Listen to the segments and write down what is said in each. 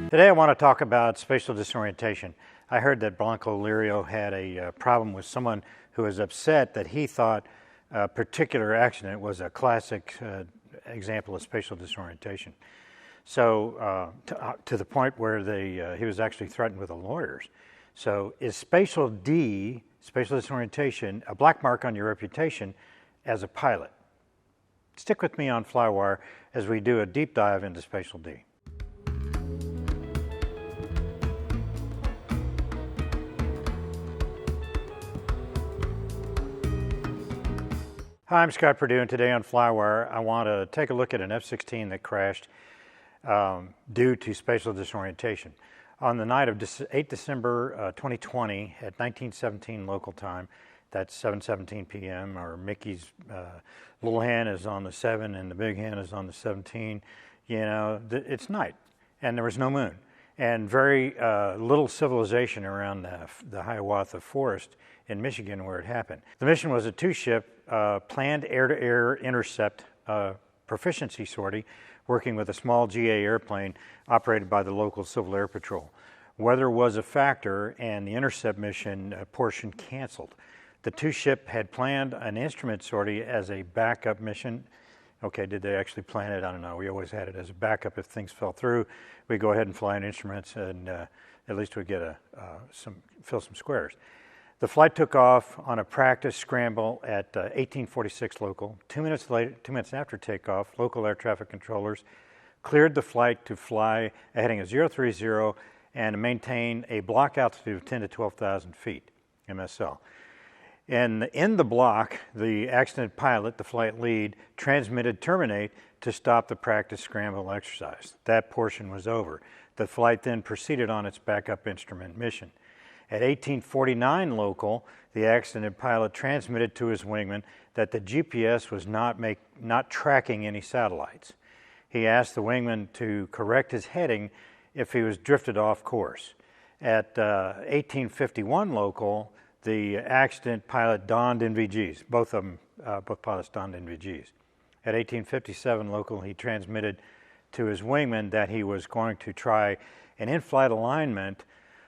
Today I want to talk about spatial disorientation. I heard that Blanco Lirio had a problem with someone who was upset that he thought a particular accident was a classic example of spatial disorientation. So to the point where he was actually threatened with the lawyers. So is spatial disorientation, a black mark on your reputation as a pilot? Stick with me on FlyWire as we do a deep dive into spatial D. Hi, I'm Scott Perdue, and today on FlyWire I want to take a look at an F-16 that crashed due to spatial disorientation. On the night of 8 December 2020 at 1917 local time, that's 7:17 p.m., or Mickey's little hand is on the 7 and the big hand is on the 17. You know, it's night, and there was no moon, and very little civilization around the Hiawatha Forest in Michigan where it happened. The mission was a two-ship planned air-to-air intercept proficiency sortie working with a small GA airplane operated by the local Civil Air Patrol. Weather was a factor, and the intercept mission portion canceled. The two-ship had planned an instrument sortie as a backup mission. Okay, did they actually plan it? I don't know. We always had it as a backup. If things fell through, we'd go ahead and fly in instruments, and at least we'd get fill some squares. The flight took off on a practice scramble at 1846 local. 2 minutes after takeoff, local air traffic controllers cleared the flight to fly a heading of 030 and maintain a block altitude of 10 to 12,000 feet, MSL. And in the block, the accident pilot, the flight lead, transmitted terminate to stop the practice scramble exercise. That portion was over. The flight then proceeded on its backup instrument mission. At 1849 local, the accident pilot transmitted to his wingman that the GPS was not tracking any satellites. He asked the wingman to correct his heading if he was drifted off course. At 1851 local, the accident pilot donned NVGs. Both pilots donned NVGs. At 1857 local, he transmitted to his wingman that he was going to try an in-flight alignment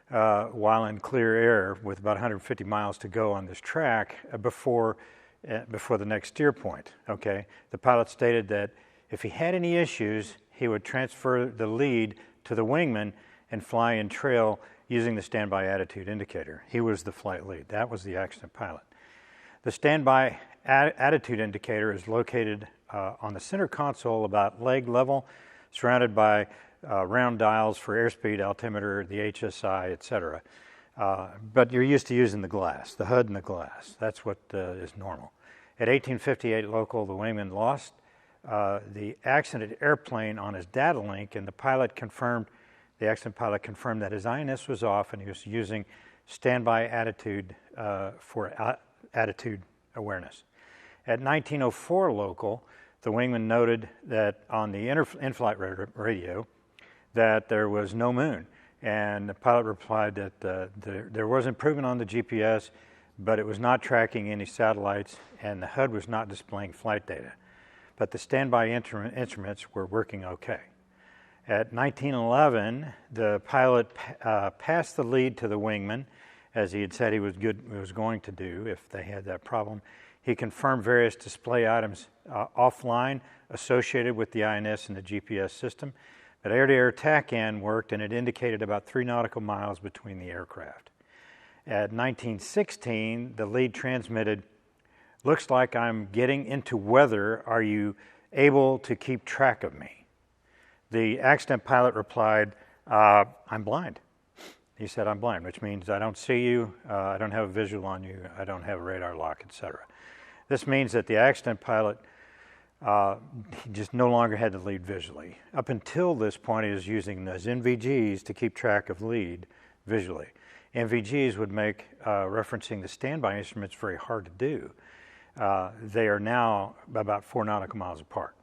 while in clear air with about 150 miles to go on this track before the next steer point. Okay, the pilot stated that if he had any issues, he would transfer the lead to the wingman and fly in trail using the standby attitude indicator. He was the flight lead. That was the accident pilot. The standby attitude indicator is located on the center console about leg level, surrounded by round dials for airspeed, altimeter, the HSI, etc. But you're used to using the glass, the HUD and the glass. That's what is normal. At 1858 local, the wingman lost the accident airplane on his data link, and the accident pilot confirmed that his INS was off and he was using standby attitude for attitude awareness. At 1904 local, the wingman noted that on the in-flight radio that there was no moon, and the pilot replied that there was improvement on the GPS, but it was not tracking any satellites, and the HUD was not displaying flight data. But the standby instruments were working okay. At 1911, the pilot passed the lead to the wingman, as he had said he was going to do if they had that problem. He confirmed various display items offline associated with the INS and the GPS system. But air-to-air TACAN worked, and it indicated about 3 nautical miles between the aircraft. At 1916, the lead transmitted, "Looks like I'm getting into weather. Are you able to keep track of me?" The accident pilot replied, "I'm blind." He said, "I'm blind," which means I don't see you, I don't have a visual on you, I don't have a radar lock, etc. This means that the accident pilot he just no longer had the lead visually. Up until this point, he was using those NVGs to keep track of lead visually. NVGs would make referencing the standby instruments very hard to do. They are now about 4 nautical miles apart.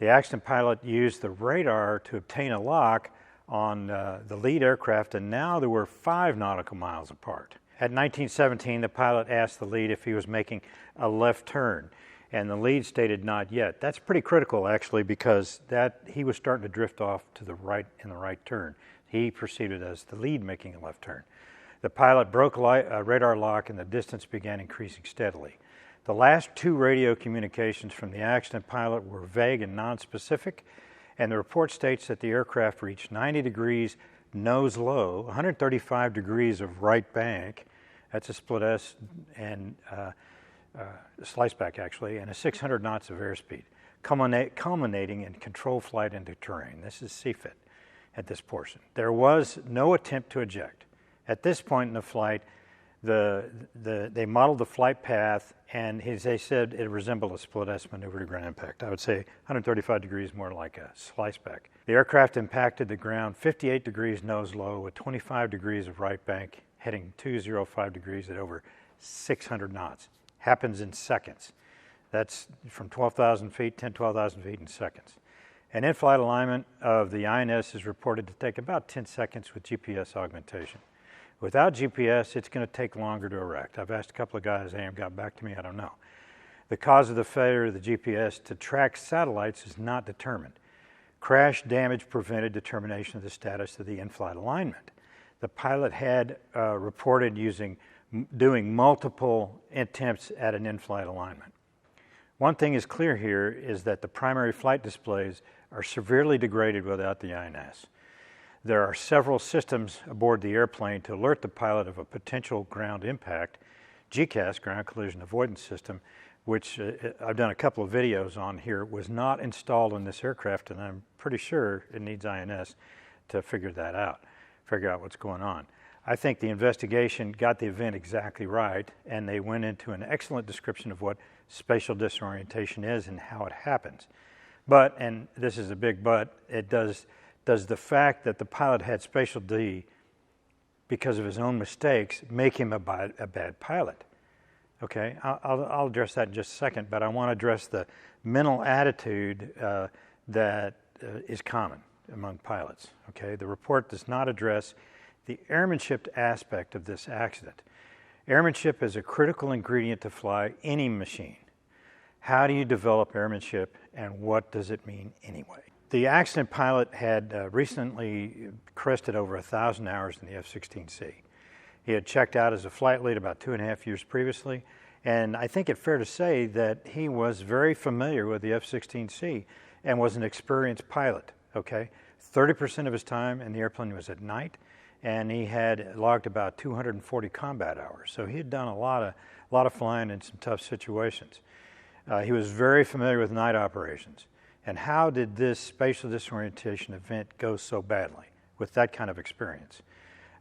The accident pilot used the radar to obtain a lock on the lead aircraft, and now they were 5 nautical miles apart. At 1917, the pilot asked the lead if he was making a left turn, and the lead stated not yet. That's pretty critical, actually, because he was starting to drift off to the right in the right turn. He proceeded as the lead, making a left turn. The pilot broke radar lock and the distance began increasing steadily. The last 2 radio communications from the accident pilot were vague and nonspecific, and the report states that the aircraft reached 90 degrees nose low, 135 degrees of right bank, that's a split S and slice back actually, and a 600 knots of airspeed, culminating in control flight into terrain. This is CFIT at this portion. There was no attempt to eject. At this point in the flight, they modeled the flight path, and as they said, it resembled a split S maneuver to ground impact. I would say 135 degrees more like a slice back. The aircraft impacted the ground 58 degrees nose low with 25 degrees of right bank, heading 205 degrees at over 600 knots. Happens in seconds. That's from 12,000 feet, 12,000 feet in seconds. An in-flight alignment of the INS is reported to take about 10 seconds with GPS augmentation. Without GPS, it's going to take longer to erect. I've asked a couple of guys, they haven't got back to me, I don't know. The cause of the failure of the GPS to track satellites is not determined. Crash damage prevented determination of the status of the in-flight alignment. The pilot had reported doing multiple attempts at an in-flight alignment. One thing is clear here is that the primary flight displays are severely degraded without the INS. There are several systems aboard the airplane to alert the pilot of a potential ground impact. GCAS, Ground Collision Avoidance System, which I've done a couple of videos on here, was not installed in this aircraft, and I'm pretty sure it needs INS to figure that out, figure out what's going on. I think the investigation got the event exactly right, and they went into an excellent description of what spatial disorientation is and how it happens. But, and this is a big but, it does the fact that the pilot had spatial D because of his own mistakes make him a bad pilot? Okay, I'll address that in just a second, but I want to address the mental attitude that is common among pilots. Okay, the report does not address the airmanship aspect of this accident. Airmanship is a critical ingredient to fly any machine. How do you develop airmanship, and what does it mean anyway? The accident pilot had recently crested over 1,000 hours in the F-16C. He had checked out as a flight lead about 2.5 years previously, and I think it's fair to say that he was very familiar with the F-16C and was an experienced pilot, okay? 30% of his time in the airplane was at night, and he had logged about 240 combat hours. So he had done a lot of flying in some tough situations. He was very familiar with night operations. And how did this spatial disorientation event go so badly with that kind of experience?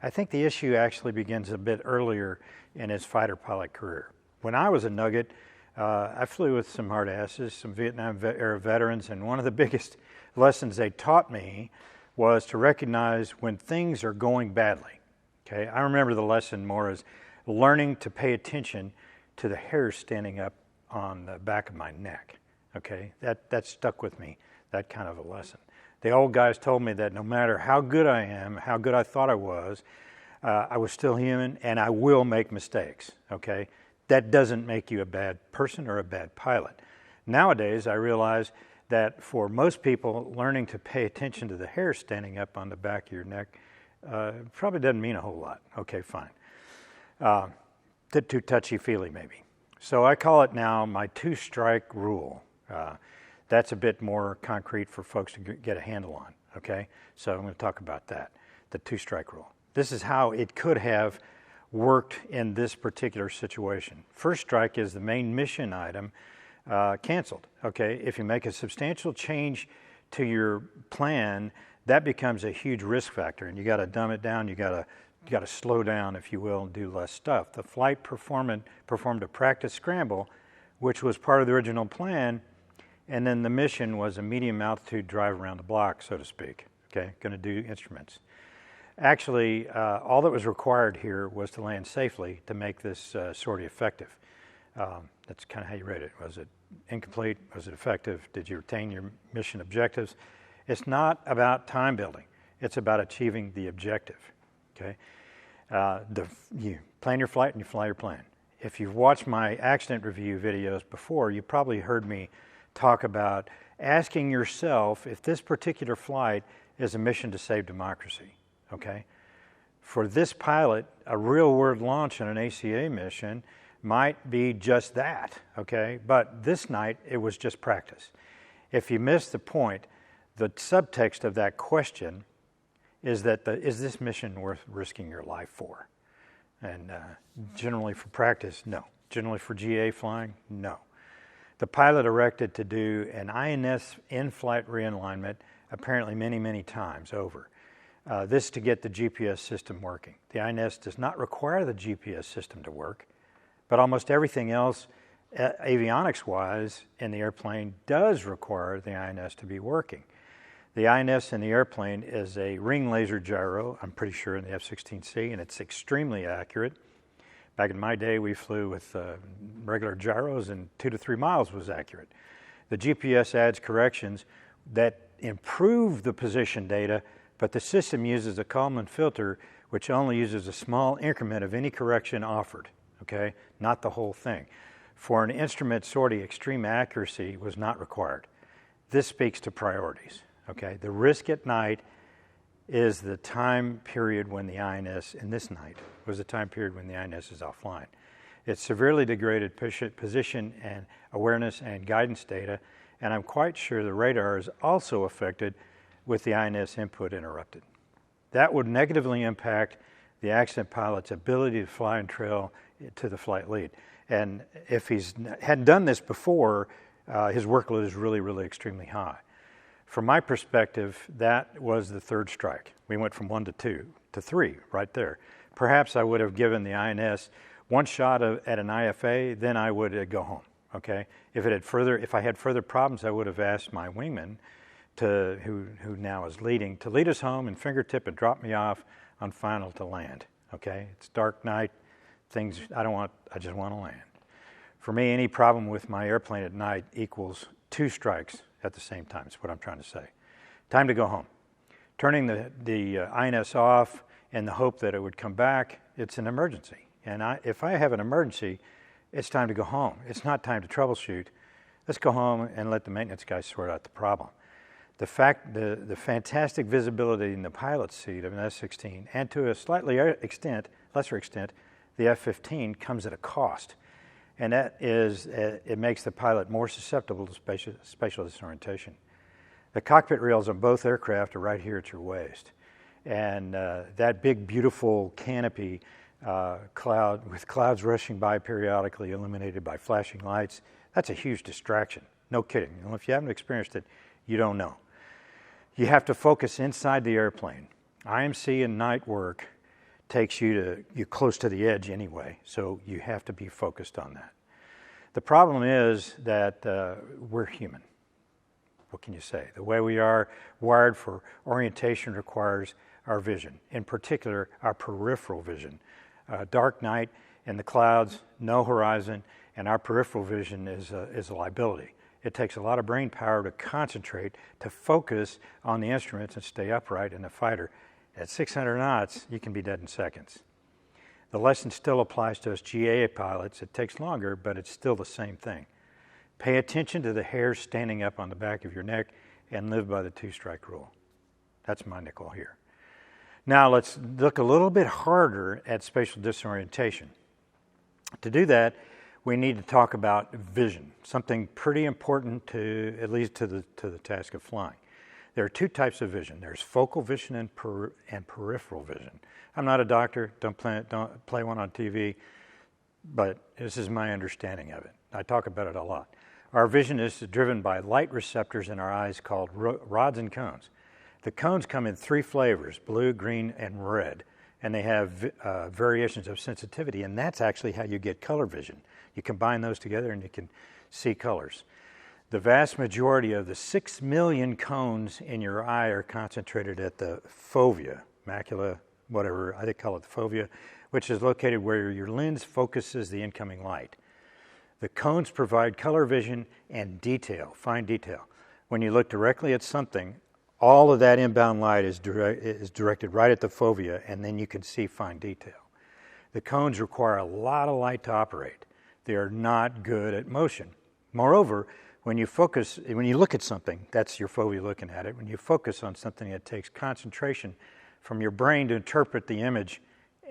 I think the issue actually begins a bit earlier in his fighter pilot career. When I was a nugget, I flew with some hard asses, some Vietnam era veterans, and one of the biggest lessons they taught me was to recognize when things are going badly. Okay, I remember the lesson more as learning to pay attention to the hairs standing up on the back of my neck. Okay, that stuck with me, that kind of a lesson. The old guys told me that no matter how good I am, how good I thought I was still human, and I will make mistakes, okay? That doesn't make you a bad person or a bad pilot. Nowadays, I realize that for most people, learning to pay attention to the hair standing up on the back of your neck probably doesn't mean a whole lot. Okay, fine. Too touchy-feely, maybe. So I call it now my two-strike rule. That's a bit more concrete for folks to get a handle on, okay? So I'm going to talk about that, the two-strike rule. This is how it could have worked in this particular situation. First strike is the main mission item canceled, okay? If you make a substantial change to your plan, that becomes a huge risk factor, and you got to dumb it down, you got to slow down, if you will, and do less stuff. The flight performed a practice scramble, which was part of the original plan, and then the mission was a medium altitude drive around the block, so to speak, okay, going to do instruments. Actually, all that was required here was to land safely to make this sortie effective. That's kind of how you rate it. Was it incomplete? Was it effective? Did you retain your mission objectives? It's not about time building. It's about achieving the objective, okay? You plan your flight and you fly your plane. If you've watched my accident review videos before, you probably heard me talk about asking yourself if this particular flight is a mission to save democracy, okay? For this pilot, a real-world launch on an ACA mission might be just that, okay? But this night, it was just practice. If you miss the point, the subtext of that question is that is this mission worth risking your life for? And generally for practice, no. Generally for GA flying, no. The pilot elected to do an INS in-flight realignment apparently many, many times over. This to get the GPS system working. The INS does not require the GPS system to work, but almost everything else, avionics-wise, in the airplane does require the INS to be working. The INS in the airplane is a ring laser gyro, I'm pretty sure in the F-16C, and it's extremely accurate. Back in my day, we flew with regular gyros, and 2 to 3 miles was accurate. The GPS adds corrections that improve the position data, but the system uses a Kalman filter, which only uses a small increment of any correction offered, okay? Not the whole thing. For an instrument sortie, extreme accuracy was not required. This speaks to priorities, okay? The risk at night is the time period when the INS, in this night, was the time period when the INS is offline. It's severely degraded position and awareness and guidance data, and I'm quite sure the radar is also affected with the INS input interrupted. That would negatively impact the accident pilot's ability to fly and trail to the flight lead. And if he's hadn't done this before, his workload is really, really extremely high. From my perspective, that was the third strike. We went from 1 to 2 to 3 right there. Perhaps I would have given the INS one shot at an IFA, then I would go home, okay? If I had further problems, I would have asked my wingman, who now is leading, to lead us home and fingertip and drop me off on final to land, okay? It's dark night, I just want to land. For me, any problem with my airplane at night equals 2 strikes at the same time, is what I'm trying to say. Time to go home. Turning the INS off in the hope that it would come back, it's an emergency. And if I have an emergency, it's time to go home. It's not time to troubleshoot. Let's go home and let the maintenance guys sort out the problem. The fantastic visibility in the pilot's seat of an F-16, and to a lesser extent, the F-15 comes at a cost. And that is, it makes the pilot more susceptible to spatial disorientation. The cockpit rails on both aircraft are right here at your waist. And that big, beautiful canopy with clouds rushing by periodically, illuminated by flashing lights, that's a huge distraction. No kidding. And if you haven't experienced it, you don't know. You have to focus inside the airplane. IMC and night work takes you close to the edge anyway, so you have to be focused on that. The problem is that we're human. What can you say? The way we are wired for orientation requires our vision, in particular our peripheral vision. Dark night in the clouds, no horizon, and our peripheral vision is a liability. It takes a lot of brain power to concentrate, to focus on the instruments and stay upright in the fighter. At 600 knots, you can be dead in seconds. The lesson still applies to us GA pilots. It takes longer, but it's still the same thing. Pay attention to the hairs standing up on the back of your neck and live by the 2-strike rule. That's my nickel here. Now let's look a little bit harder at spatial disorientation. To do that, we need to talk about vision, something pretty important at least to the task of flying. There are 2 types of vision. There's focal vision and peripheral vision. I'm not a doctor, don't play one on TV, but this is my understanding of it. I talk about it a lot. Our vision is driven by light receptors in our eyes called rods and cones. The cones come in 3 flavors, blue, green, and red, and they have variations of sensitivity, and that's actually how you get color vision. You combine those together and you can see colors. The vast majority of the 6 million cones in your eye are concentrated at the fovea, macula, whatever, I call it the fovea, which is located where your lens focuses the incoming light. The cones provide color vision and detail, fine detail. When you look directly at something, all of that inbound light is directed right at the fovea, and then you can see fine detail. The cones require a lot of light to operate. They are not good at motion. Moreover, when you look at something, that's your fovea looking at it. When you focus on something, it takes concentration from your brain to interpret the image,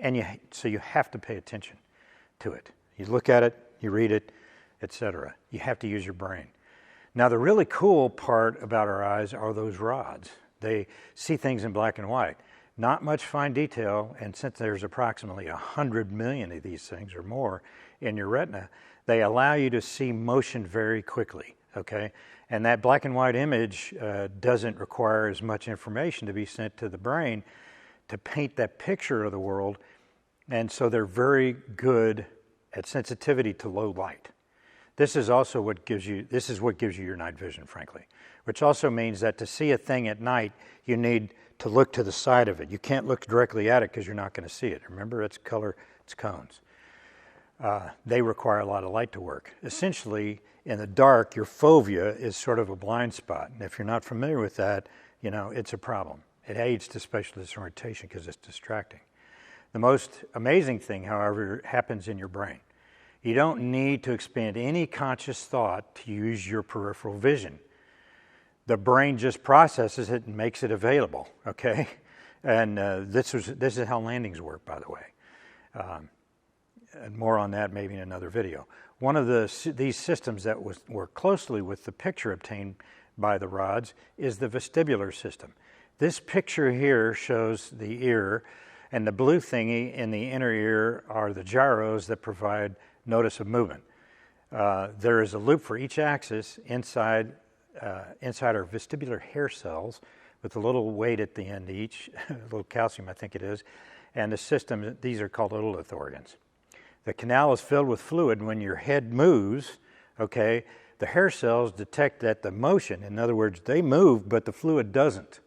and so you have to pay attention to it. You look at it, you read it, etc. You have to use your brain. Now, the really cool part about our eyes are those rods. They see things in black and white. Not much fine detail, and since there's approximately 100 million of these things or more in your retina, they allow you to see motion very quickly, okay? And that black and white image doesn't require as much information to be sent to the brain to paint that picture of the world, and so they're very good at sensitivity to low light. This is what gives you your night vision, frankly, which also means that to see a thing at night, you need to look to the side of it. You can't look directly at it because you're not going to see it. Remember, it's color, it's cones. They require a lot of light to work. Essentially, in the dark, your fovea is sort of a blind spot. And if you're not familiar with that, it's a problem. It aids to spatial disorientation because it's distracting. The most amazing thing, however, happens in your brain. You don't need to expend any conscious thought to use your peripheral vision. The brain just processes it and makes it available, okay? And this is how landings work, by the way. And more on that maybe in another video. One of these systems that work closely with the picture obtained by the rods is the vestibular system. This picture here shows the ear, and the blue thingy in the inner ear are the gyros that provide notice of movement. There is a loop for each axis inside our vestibular hair cells with a little weight at the end each, a little calcium I think it is, and the system, these are called otolith organs. The canal is filled with fluid. When your head moves, okay, the hair cells detect that the motion, in other words, they move, but the fluid doesn't.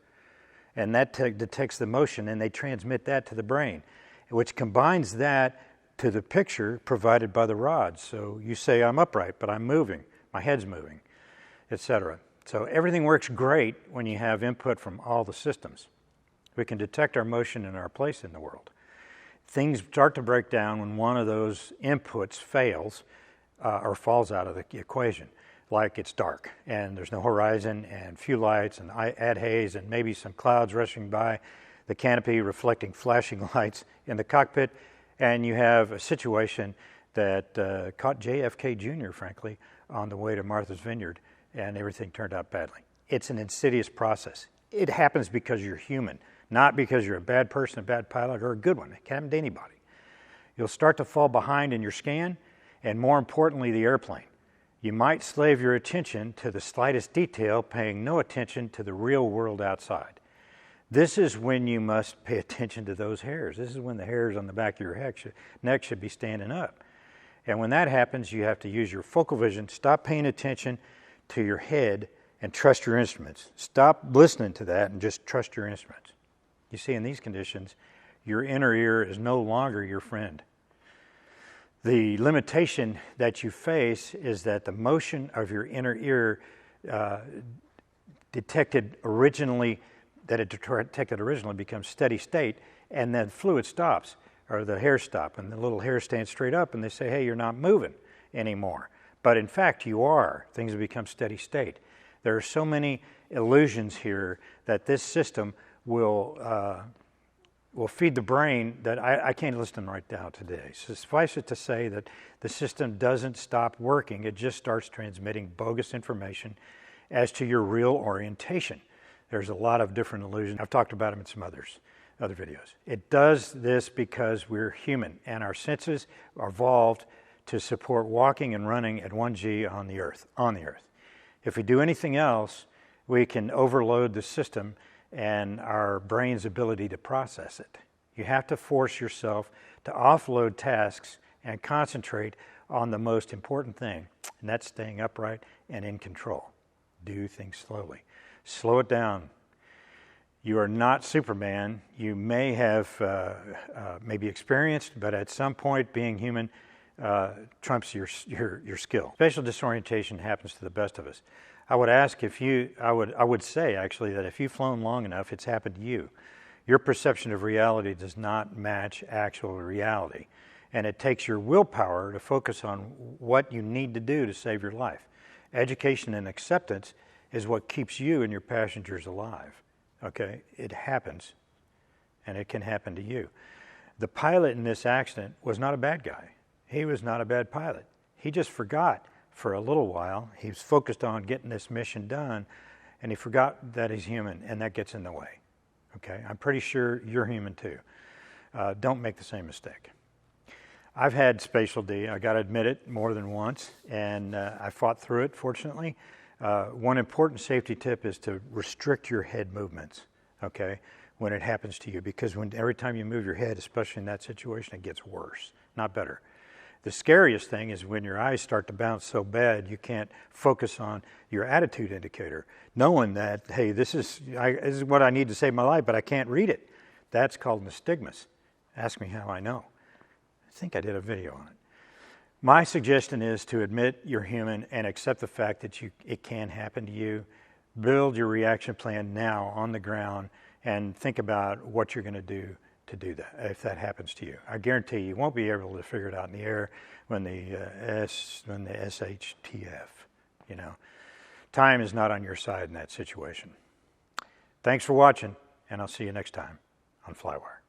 And that detects the motion, and they transmit that to the brain, which combines that to the picture provided by the rods. So you say, I'm upright, but I'm moving. My head's moving, etc. So everything works great when you have input from all the systems. We can detect our motion and our place in the world. Things start to break down when one of those inputs fails or falls out of the equation, like it's dark and there's no horizon and few lights and add haze and maybe some clouds rushing by the canopy reflecting flashing lights in the cockpit, and you have a situation that caught JFK Jr., frankly, on the way to Martha's Vineyard, and everything turned out badly. It's an insidious process. It happens because you're human, not because you're a bad person, a bad pilot, or a good one. It can happen to anybody. You'll start to fall behind in your scan, and more importantly, the airplane. You might slave your attention to the slightest detail, paying no attention to the real world outside. This is when you must pay attention to those hairs. This is when the hairs on the back of your neck should be standing up. And when that happens, you have to use your focal vision, stop paying attention to your head, and trust your instruments. Stop listening to that and just trust your instruments. You see, in these conditions, your inner ear is no longer your friend. The limitation that you face is that the motion of your inner ear detected originally becomes steady state, and then fluid stops, or the hairs stop, and the little hairs stand straight up, and they say, hey, you're not moving anymore. But in fact, you are. Things have become steady state. There are so many illusions here that this system will feed the brain that I can't list them right now today. So suffice it to say that the system doesn't stop working. It just starts transmitting bogus information as to your real orientation. There's a lot of different illusions. I've talked about them in some other videos. It does this because we're human, and our senses are evolved to support walking and running at 1G on the Earth. If we do anything else, we can overload the system and our brain's ability to process it. You have to force yourself to offload tasks and concentrate on the most important thing, and that's staying upright and in control. Do things slowly. Slow it down. You are not Superman. You may have maybe experienced, but at some point being human trumps your skill. Spatial disorientation happens to the best of us. I would say actually that if you've flown long enough, it's happened to you. Your perception of reality does not match actual reality, and it takes your willpower to focus on what you need to do to save your life. Education and acceptance is what keeps you and your passengers alive. Okay, it happens. and it can happen to you. The pilot in this accident was not a bad guy. He was not a bad pilot. He just forgot for a little while. He was focused on getting this mission done, and he forgot that he's human, and that gets in the way. Okay, I'm pretty sure you're human too. Don't make the same mistake. I've had spatial D, I got to admit it, more than once, and I fought through it, fortunately. One important safety tip is to restrict your head movements, okay, when it happens to you, because every time you move your head, especially in that situation, it gets worse, not better. The scariest thing is when your eyes start to bounce so bad you can't focus on your attitude indicator, knowing that, hey, this is what I need to save my life, but I can't read it. That's called nystagmus. Ask me how I know. I think I did a video on it. My suggestion is to admit you're human and accept the fact that it can happen to you. Build your reaction plan now on the ground and think about what you're going to do that if that happens to you. I guarantee you won't be able to figure it out in the air when the SHTF, you know. Time is not on your side in that situation. Thanks for watching, and I'll see you next time on FlyWire.